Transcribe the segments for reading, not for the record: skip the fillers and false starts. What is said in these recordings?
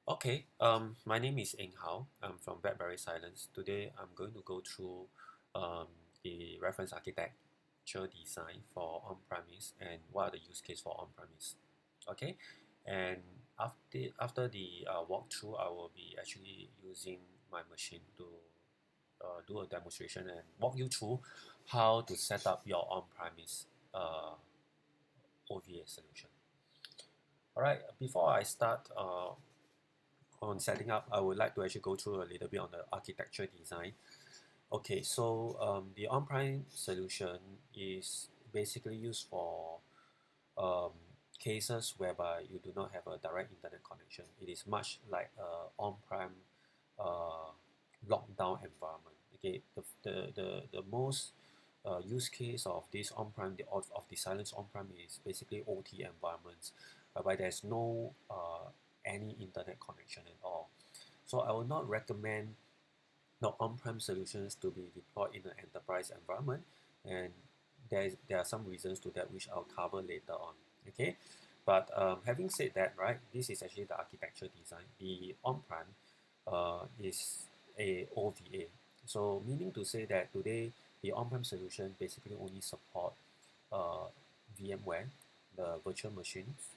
Okay, my name is Eng Hao. I'm from BlackBerry Cylance. Today, I'm going to go through um, the reference architecture design for on-premise and what are the use case for on-premise. Okay, and after the walkthrough, I will be actually using my machine to do a demonstration and walk you through how to set up your on-premise OVA solution. All right, before I start on setting up, I would like to actually go through a little bit on the architecture design. Okay, so the on-prem solution is basically used for um, cases whereby you do not have a direct internet connection. It is much like a on-prem uh, lockdown environment. Okay, the most use case of this on-prem of the Cylance on-prem is basically OT environments, whereby there's no any internet connection at all. So I will not recommend the on-prem solutions to be deployed in an enterprise environment, and there are some reasons to that which I'll cover later on. Okay, but having said that, right, this is actually the architecture design. The on-prem is a OVA, so meaning to say that today the on-prem solution basically only support uh, VMware, the virtual machines.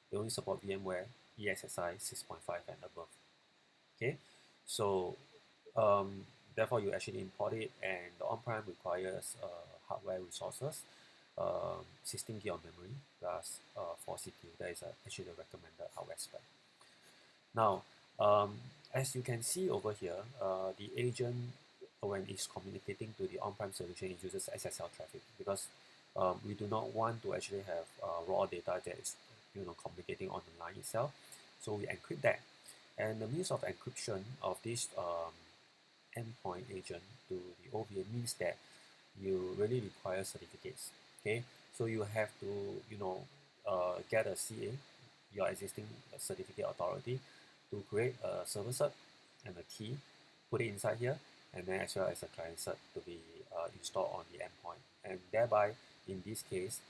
They only support VMware ESXi 6.5 and above. Okay, so um, therefore you actually import it, and the on-prem requires hardware resources, 16 gig of memory plus 4 CPU. That is actually the recommended hardware spec. Now, um, as you can see over here, the agent when it's communicating to the on-prem solution, it uses SSL traffic because we do not want to actually have raw data that is communicating on the line itself. So we encrypt that, and the means of encryption of this endpoint agent to the OVA means that you really require certificates. Okay, so you have to get a CA, your existing certificate authority, to create a server cert and a key, put it inside here, and then as well as a client cert to be installed on the endpoint, and thereby in this case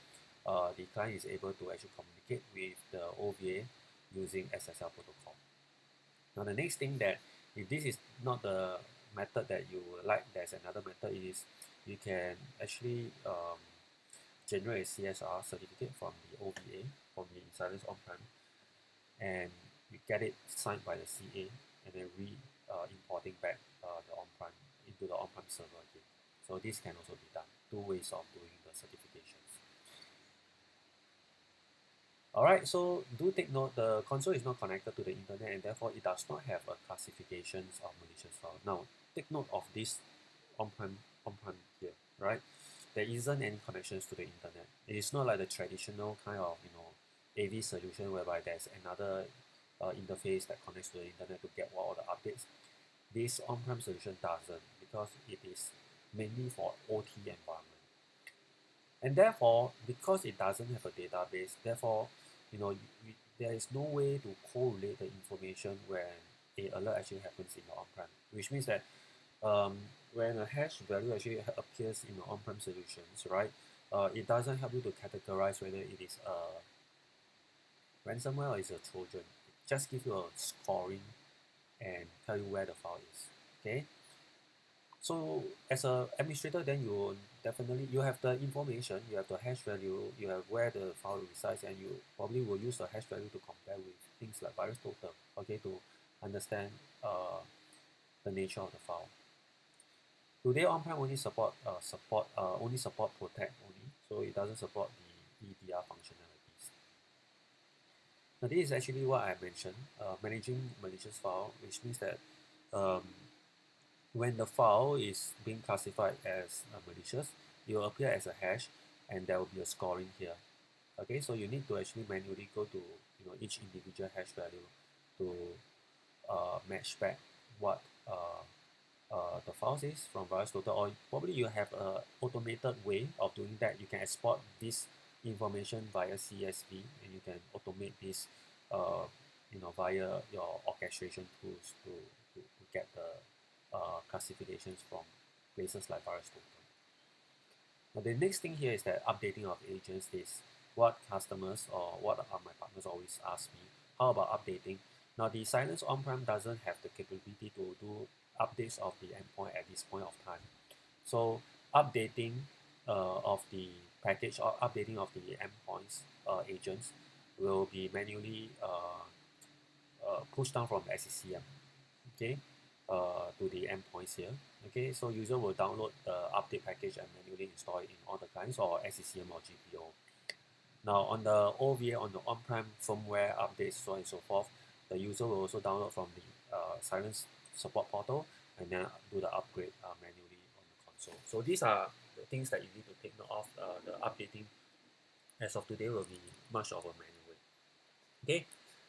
the client is able to actually communicate with the OVA using SSL protocol. Now the next thing that, if this is not the method that you would like, there's another method. Is you can actually generate a CSR certificate from the OVA, from the Cylance on-prem, and you get it signed by the CA, and then importing back the on-prem into the on-prem server again. So this can also be done. Two ways of doing the certifications. Alright, so do take note, the console is not connected to the internet, and therefore it does not have a classifications of malicious file. Now, take note of this on-prem here, right? There isn't any connections to the internet. It is not like the traditional kind of AV solution whereby there's another interface that connects to the internet to get all the updates. This on-prem solution doesn't, because it is mainly for OT environment. And therefore, because it doesn't have a database, therefore, there is no way to correlate the information when a alert actually happens in the on-prem, which means that um, when a hash value actually appears in the on-prem solutions, right, it doesn't help you to categorize whether it is a ransomware or is a Trojan. It just gives you a scoring and tell you where the file is. Okay. So as a administrator, then you have the information, you have the hash value, you have where the file resides, and you probably will use the hash value to compare with things like virus total, okay, to understand the nature of the file. Today on-prem only support protect only, so it doesn't support the EDR functionalities. Now this is actually what I mentioned, managing malicious file, which means that um, when the file is being classified as malicious, it will appear as a hash, and there will be a scoring here. Okay, so you need to actually manually go to each individual hash value to match back what the files is from VirusTotal, or probably you have a automated way of doing that. You can export this information via CSV, and you can automate this via your orchestration tools to get the classifications from places like VirusTotal. Now the next thing here is that updating of agents is what customers or what are my partners always ask me. How about updating? Now the Cylance OnPrem doesn't have the capability to do updates of the endpoint at this point of time. So updating of the package or updating of the endpoints agents will be manually pushed down from SCCM, okay, to the endpoints here. Okay, so user will download the update package and manually install it in all the clients or SCCM or GPO. Now on the OVA, on the on-prem firmware updates, so on and so forth, the user will also download from the Cylance support portal and then do the upgrade manually on the console. So these are the things that you need to take note of. The updating as of today will be much of a manual way. Okay,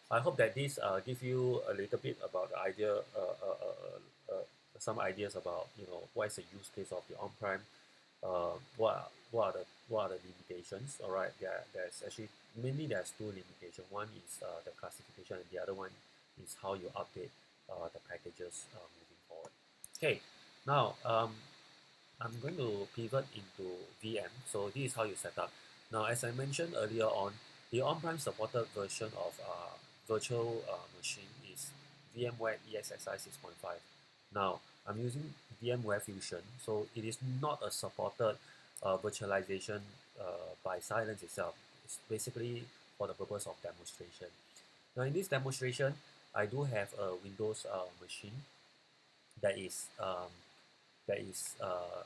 I hope that this give you a little bit about the idea, some ideas about what is the use case of the on-prem, what are the limitations. All right, there's actually mainly there's two limitations. One is the classification, and the other one is how you update the packages moving forward. Okay, now I'm going to pivot into VM. So this is how you set up. Now, as I mentioned earlier on, the on-prem supported version of virtual machine is VMware ESXi 6.5. Now, I'm using VMware Fusion, so it is not a supported virtualization by Cylance itself. It's basically for the purpose of demonstration. Now, in this demonstration, I do have a Windows machine that is um, that is uh,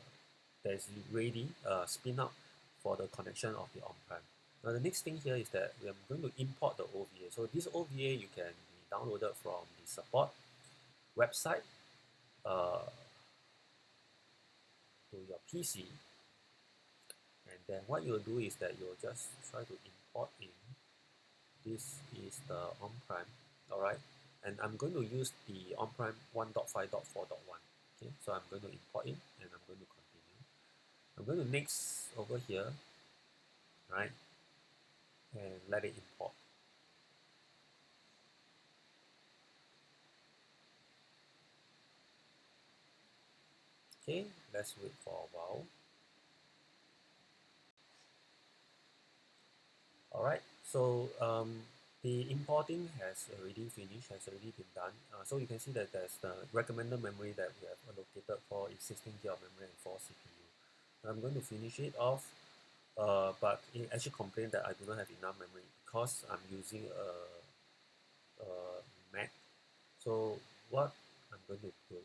that is ready spin up for the connection of the on-prem. Now the next thing here is that we are going to import the OVA. So this OVA you can be downloaded from the support website uh, to your PC, and then what you'll do is that you'll just try to import in. This is the on-prem, all right, and I'm going to use the on-prem 1.5.4.1. Okay, so I'm going to import in and I'm going to continue. I'm going to next over here, right, and let it import. Okay, let's wait for a while. All right, so the importing has already finished, has already been done. So you can see that there's the recommended memory that we have allocated for is 16 GB of memory and 4 CPU. I'm going to finish it off, but it actually complained that I do not have enough memory because I'm using a Mac. So what I'm going to do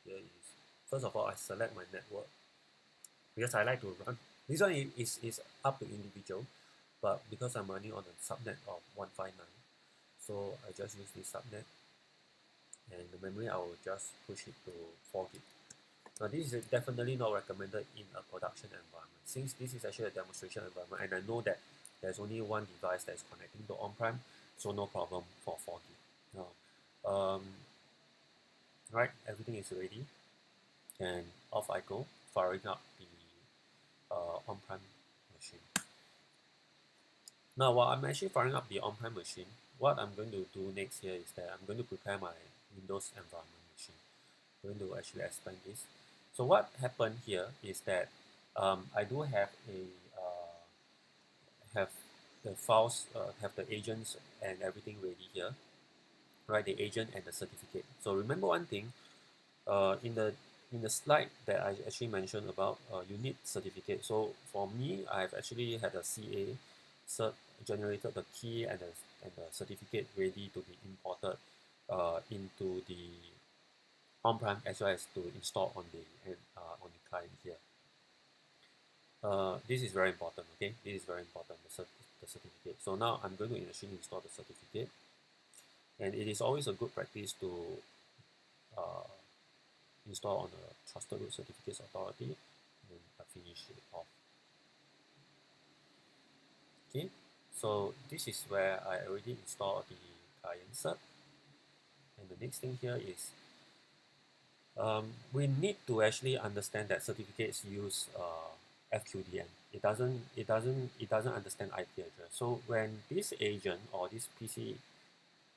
here is, first of all, I select my network because I like to run. This one is up to individual, but because I'm running on a subnet of 159, so I just use this subnet, and the memory I will just push it to 4 gig. Now this is definitely not recommended in a production environment, since this is actually a demonstration environment, and I know that there's only one device that is connecting to on-prem, so no problem for 4 gig. Now, right, everything is ready, and off I go, firing up the on-prem machine. Now, while I'm actually firing up the on-prem machine, what I'm going to do next here is that I'm going to prepare my Windows environment machine. I'm going to actually expand this. So what happened here is that I do have have the files, have the agents and everything ready here, right? The agent and the certificate. So remember one thing, in the slide that I actually mentioned about, you need certificate. So for me, I've actually had a CA cert generated the key and the certificate ready to be imported into the on-prem as well as to install on the client here. This is very important. Okay, this is very important. The certificate. So now I'm going to actually install the certificate, and it is always a good practice to uh, install on a Trusted Root Certificates Authority, and I finish it off. Okay, so this is where I already installed the client cert, and the next thing here is we need to actually understand that certificates use FQDN. It doesn't understand IP address. So when this agent or this PC,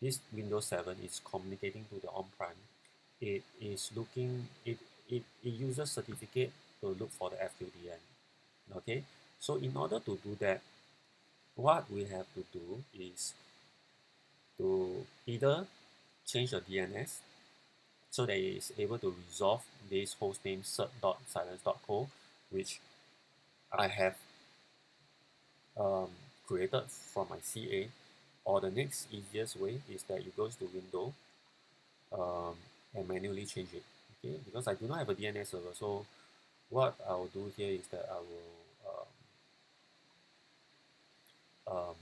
this Windows 7 is communicating to the on-prem, it is looking it uses certificate to look for the FQDN. Okay, so in order to do that, what we have to do is to either change the DNS so that it is able to resolve this hostname cert.cylance.co, which I have created from my CA. Or the next easiest way is that you go to window and manually change it. Okay, because I do not have a DNS server, so what I will do here is that I will um,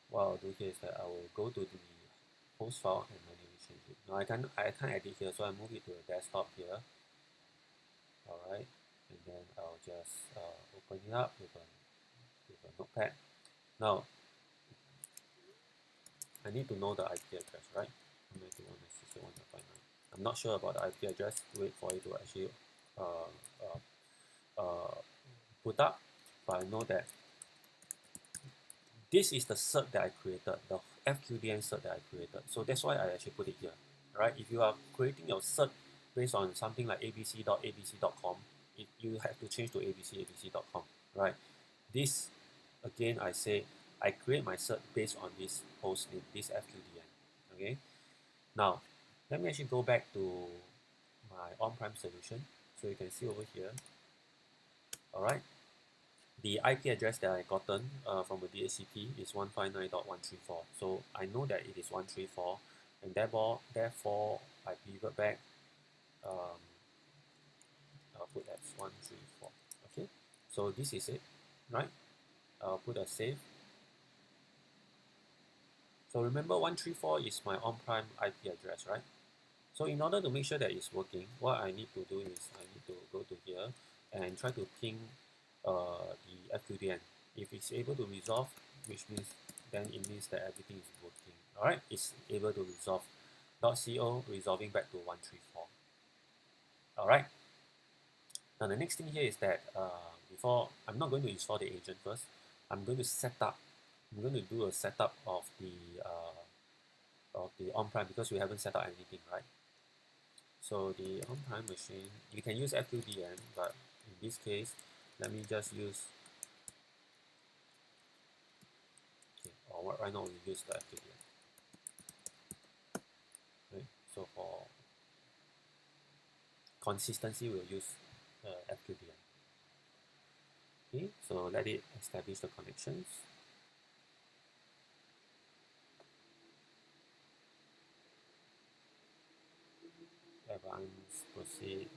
what I'll do here is that I will go to the host file and manually change it. Now I can't edit here, so I move it to the desktop here. Alright, and then I'll just open it up with a notepad. Now I need to know the IP address, right? 192.168.1.9. I'm not sure about the IP address. Wait for it to actually uh, uh, uh, put up, but I know that this is the cert that I created, the FQDN cert that I created. So that's why I actually put it here, right? If you are creating your cert based on something like abc.abc.com, you have to change to abc.abc.com, right? This, again, I say, I create my cert based on this host name, this FQDN, okay? Now, let me actually go back to my on-prem solution. So you can see over here, all right? The IP address that I gotten from a DHCP is 159.134. So I know that it is 134, and therefore I pivot back. Um, I'll put that 134. Okay, so this is it, right? I'll put a save. So remember, 134 is my on-prem IP address, right? So in order to make sure that it's working, what I need to do is I need to go to here and try to ping the FQDN. If it's able to resolve, which means then it means that everything is working. Alright, it's able to resolve. .co resolving back to 134. Alright. Now the next thing here is that before I'm not going to install the agent first. I'm going to set up. I'm going to do a setup of the on-prem because we haven't set up anything, right? So the on-prem machine, you can use FQDN, but in this case, let me just use, okay, or right now we use the FQDN. Right? So for consistency, we'll use FQDN. Okay, so let it establish the connections. Advance, proceed.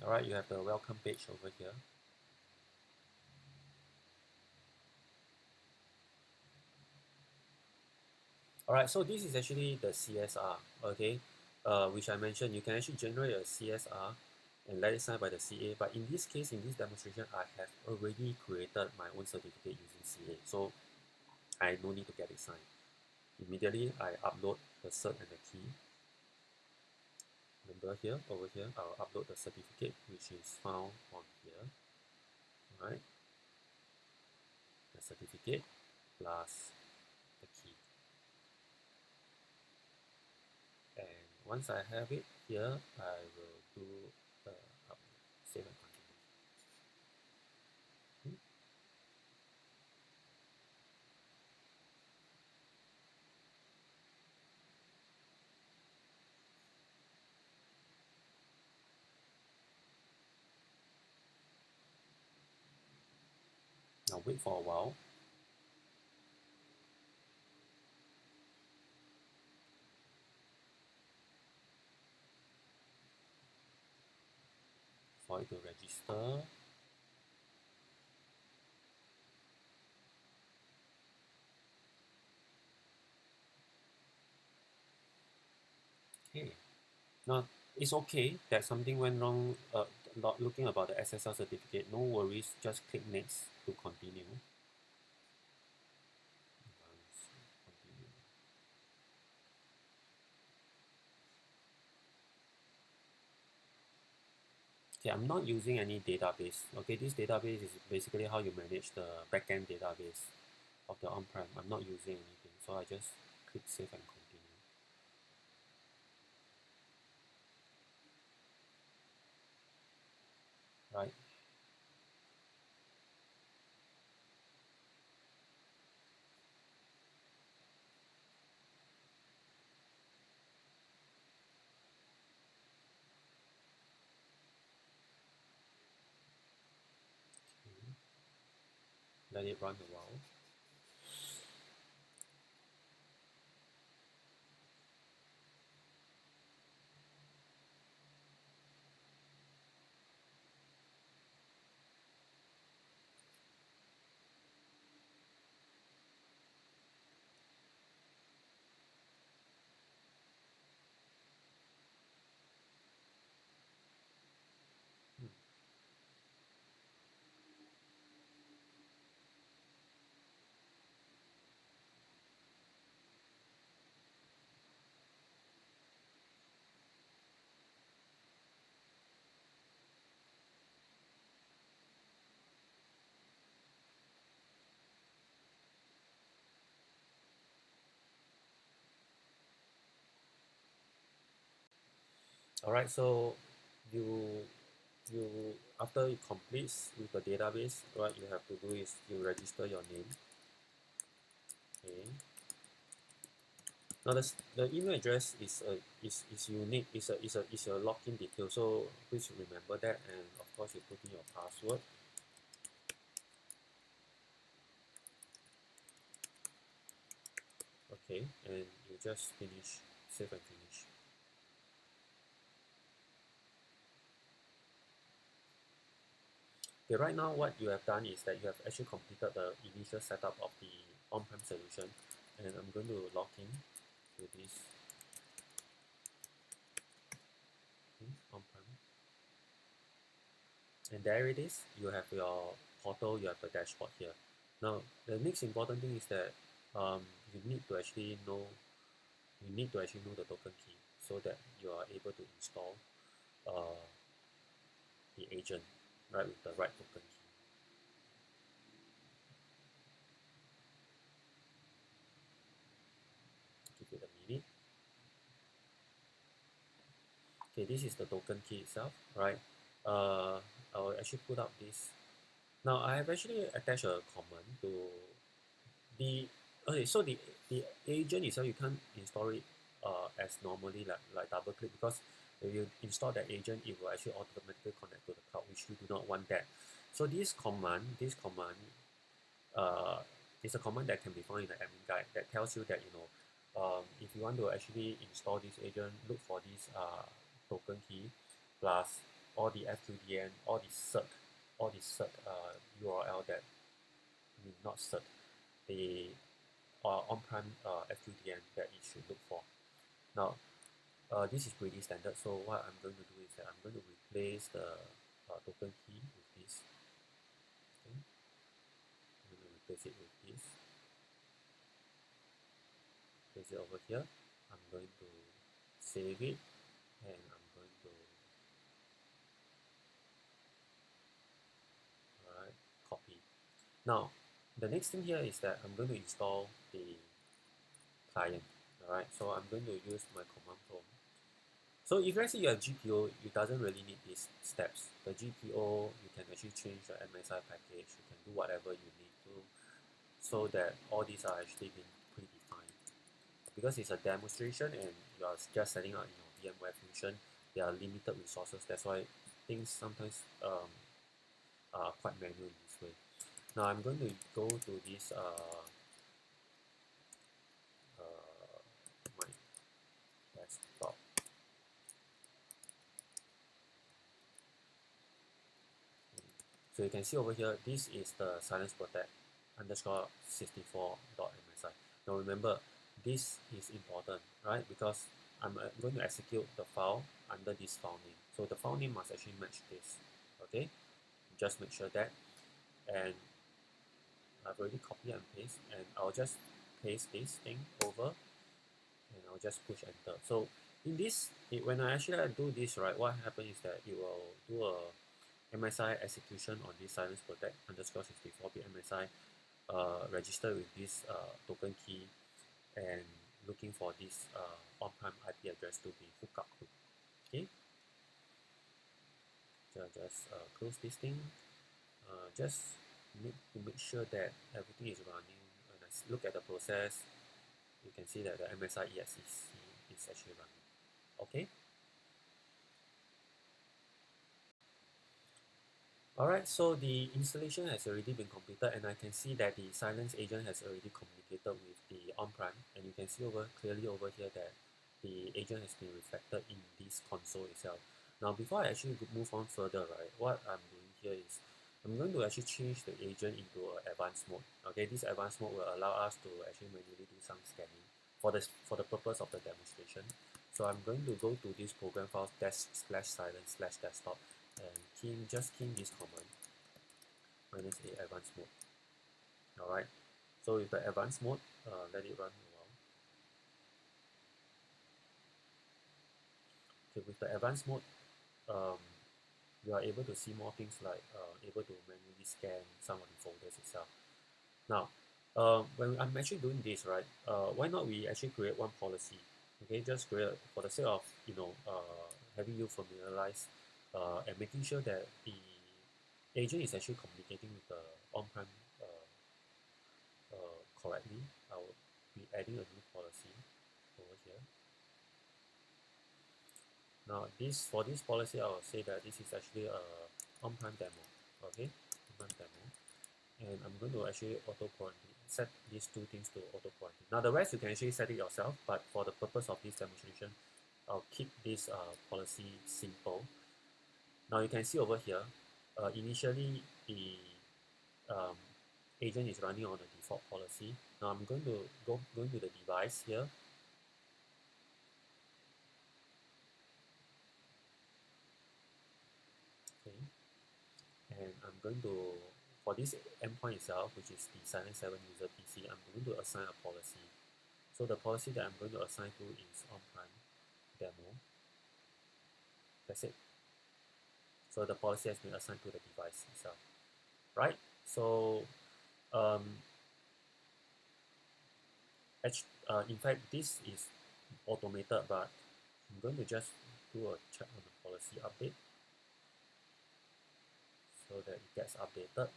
All right, you have the welcome page over here. All right, so this is actually the CSR, okay, which I mentioned. You can actually generate a CSR and let it sign by the CA. But in this case, in this demonstration, I have already created my own certificate using CA, so I no need to get it signed. Immediately, I upload the cert and the key. Remember here, over here, I'll upload the certificate, which is found on here. All right, the certificate plus the key. And once I have it here, I will do the save and continue. Now wait for a while. For it to register. Okay. Now it's okay that something went wrong not looking about the SSL certificate. No worries, just click next to continue. Continue. Okay, I'm not using any database. Okay, this database is basically how you manage the backend database. of the on-prem. I'm not using anything, so I just click save and continue. Right. Okay. Let it run a while. Hmm. All right, so you you after it completes with the database, what you have to do is you register your name. Okay. Now the email address is unique. Is your login detail. So please remember that, and of course you put in your password. Okay, and you just finish, save and finish. Okay, right now what you have done is that you have actually completed the initial setup of the on-prem solution, and I'm going to log in to this on-prem. And there it is. You have your portal, you have the dashboard here. Now, the next important thing is that um, you need to actually know the token key so that you are able to install uh, the agent right with the right token key. Give it a minute. Okay, this is the token key itself, right? I will actually put up this. Now I have actually attached a command to the okay. So the agent itself you can't install it as normally like double click, because if you install that agent, it will actually automatically connect to the cloud, which you do not want that. So this command uh, is a command that can be found in the admin guide that tells you that if you want to actually install this agent, look for this token key plus all the FQDN, all the cert URL that I mean not cert, the on-prem FQDN that it should look for. Now, this is pretty standard. So what I'm going to do is that I'm going to replace the token key with this. Okay, I'm going to replace it with this. Place it over here. I'm going to save it, and I'm going to alright copy. Now, the next thing here is that I'm going to install the client. Alright, so I'm going to use my command prompt. So if let's say you have GPO, it doesn't really need these steps. The GPO, you can actually change your MSI package, you can do whatever you need to, so that all these are actually being predefined. Because it's a demonstration and you are just setting up in your VMware Fusion, there are limited resources. That's why things sometimes are quite manual in this way. Now I'm going to go to this my desktop. So you can see over here, this is the Cylance Protect underscore 64.msi. Now remember, this is important, right? Because I'm going to execute the file under this file name. So the file name must actually match this, okay? Just make sure that. And I've already copied and paste, and I'll just paste this thing over, and I'll just push enter. So in this, when I actually do this, right, what happens is that it will do a MSI execution on this Cylance Protect underscore 64-bit MSI register with this token key and looking for this on-prem IP address to be hooked up to. Okay, so just close this thing. Just need to make sure that everything is running. When I look at the process, you can see that the MSI EXEC is actually running. Okay. Alright, so the installation has already been completed, and I can see that the Cylance agent has already communicated with the on-prem, and you can see clearly over here that the agent has been reflected in this console itself. Now, before I actually move on further, right, what I'm doing here is I'm going to actually change the agent into an advanced mode. Okay, this advanced mode will allow us to actually manually do some scanning for the purpose of the demonstration. So I'm going to go to this program file /Cylance/desktop and just key in this command -a advanced mode. Alright, so with the advanced mode, let it run a while. Okay, with the advanced mode, um, you are able to see more things like able to manually scan some of the folders itself. Now, when I'm actually doing this, right, why not we actually create one policy? Okay, just create for the sake of having you familiarize and making sure that the agent is actually communicating with the on-prem correctly. I will be adding a new policy over here. Now, for this policy, I will say that this is actually a on-prem demo. Okay, on-prem demo, and I'm going to actually auto quarantine. Set these two things to auto quarantine. Now, the rest you can actually set it yourself, but for the purpose of this demonstration, I'll keep this policy simple. Now, you can see over here, initially the um, agent is running on the default policy. Now, I'm going to go to the device here. Okay, and I'm going to, for this endpoint itself, which is the Cylance 7 user PC, I'm going to assign a policy. So the policy that I'm going to assign to is on-prem demo. That's it. So the policy has been assigned to the device itself, right? So um, in fact, this is automated, but I'm going to just do a check on the policy update so that it gets updated.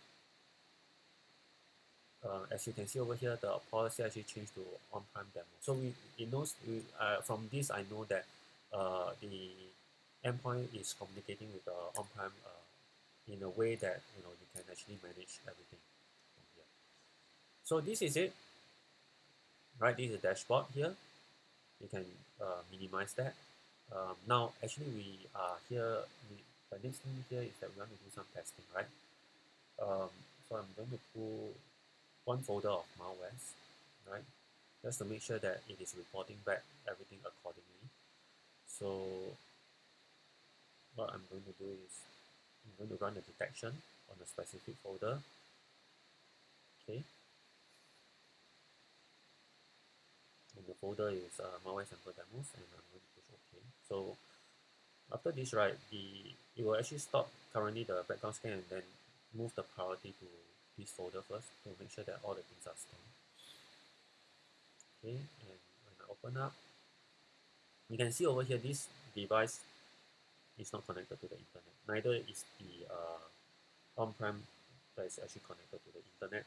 As you can see over here, the policy actually changed to on-prem demo. So from this, I know that the endpoint is communicating with the on-prem in a way that you can actually manage everything from here. So this is it, right? This is the dashboard here. You can minimize that. Now, actually, we are here. The next thing here is that we want to do some testing, right? So I'm going to pull one folder of malwares, right? Just to make sure that it is reporting back everything accordingly. So what I'm going to do is I'm going to run a detection on a specific folder. Okay. And the folder is malware sample demos, and I'm going to push OK. So after this, right, it will actually stop currently the background scan and then move the priority to this folder first to make sure that all the things are scanned. Okay, and when I open up, you can see over here this device is not connected to the internet. Neither is the on-prem that is actually connected to the internet.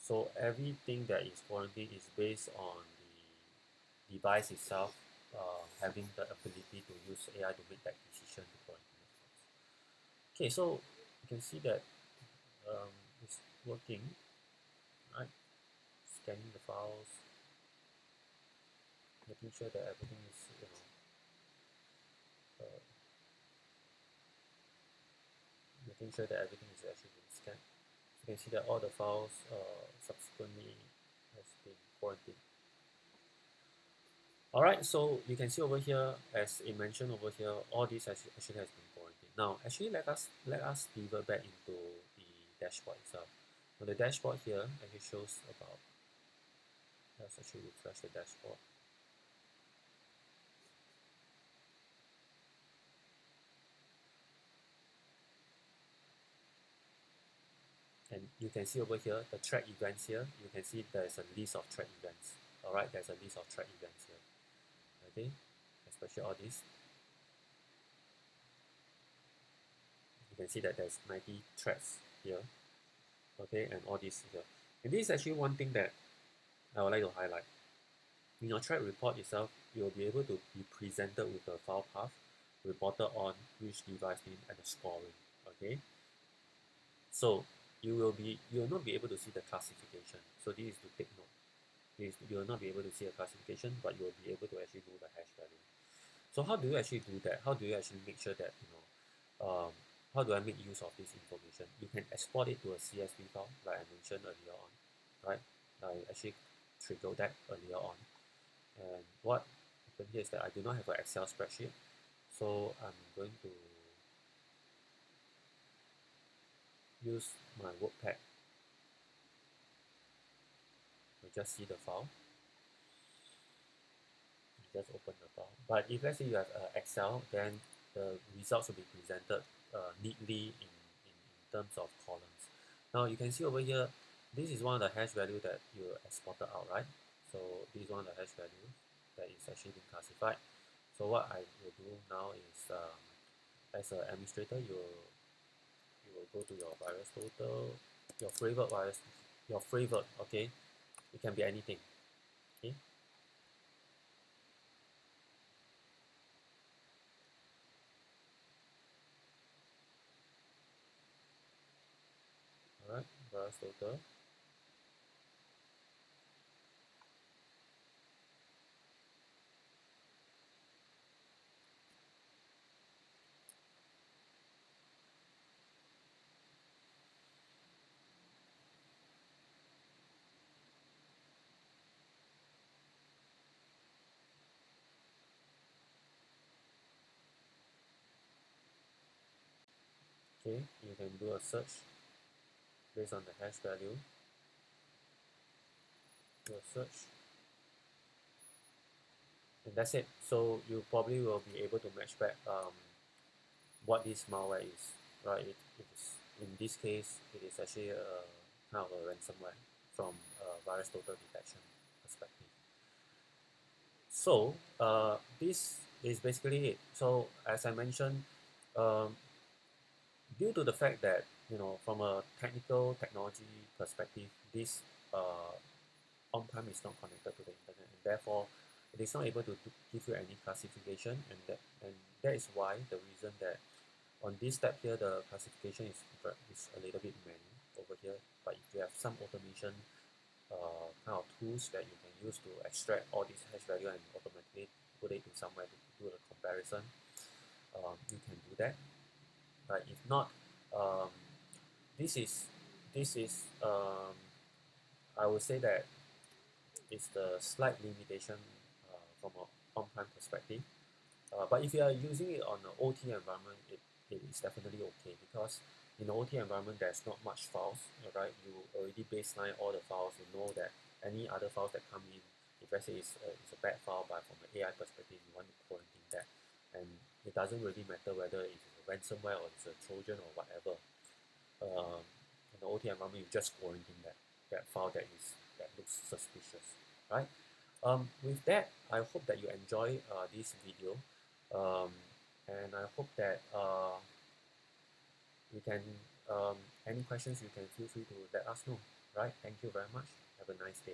So everything that is quarantined is based on the device itself having the ability to use AI to make that decision to quarantine the files. Okay, so you can see that it's working, right? Scanning the files, making sure that everything is, uh, making sure that everything is actually being scanned. So you can see that all the files subsequently has been quarantined. Alright, so you can see over here, as it mentioned over here, all this actually has been quarantined. Now, actually, let us pivot back into the dashboard itself. Now, the dashboard here actually shows about. Let's actually refresh the dashboard. And you can see over here the thread events here. You can see there's a list of thread events. All right, there's a list of thread events here. Okay, especially all these. You can see that there's 90 threads here. Okay, and all these here. And this is actually one thing that I would like to highlight. In your thread report itself, you'll be able to be presented with the file path, reported on which device name and the scoring. Okay, so you will not be able to see the classification. So this is to take note. You will not be able to see a classification, but you will be able to actually know the hash value. So how do you actually do that? How do you actually make sure that how do I make use of this information? You can export it to a CSV file, like I mentioned earlier on, right? I actually triggered that earlier on. And what happened here is that I do not have an Excel spreadsheet, so I'm going to use my WordPad. You just see the file, you just open the file. But if let's say you have Excel, then the results will be presented neatly in terms of columns. Now you can see over here, this is one of the hash value that you exported out, right? So this is one of the hash value that is actually being classified. So what I will do now is, as an administrator, you will go to your virus total, your favorite virus, your favorite, okay? It can be anything, okay? All right, virus total. Okay, you can do a search based on the hash value. Do a search, and that's it. So you probably will be able to match back what this malware is, right? It is, in this case, it is actually a kind of a ransomware from a virus total detection perspective. So this is basically it. So as I mentioned, um, due to the fact that from a technical technology perspective, this on-prem is not connected to the internet, and therefore it is not able to give you any classification, and that is why the reason that on this step here the classification is a little bit manual over here. But if you have some automation kind of tools that you can use to extract all these hash value and automatically put it in somewhere to do a comparison, you can do that. But if not, um, this is this is I would say that it's the slight limitation from an on-prem perspective. But if you are using it on an OT environment, it is definitely okay, because in an OT environment there's not much files, right? You already baseline all the files. You know that any other files that come in, if let's say it's a bad file, but from an AI perspective, you want to quarantine that, and it doesn't really matter whether it's a ransomware or it's a Trojan or whatever. In the OT environment, you just quarantine that file that looks suspicious, right? With that, I hope that you enjoy this video, um, and I hope that you can any questions you can feel free to let us know. Right? Thank you very much. Have a nice day.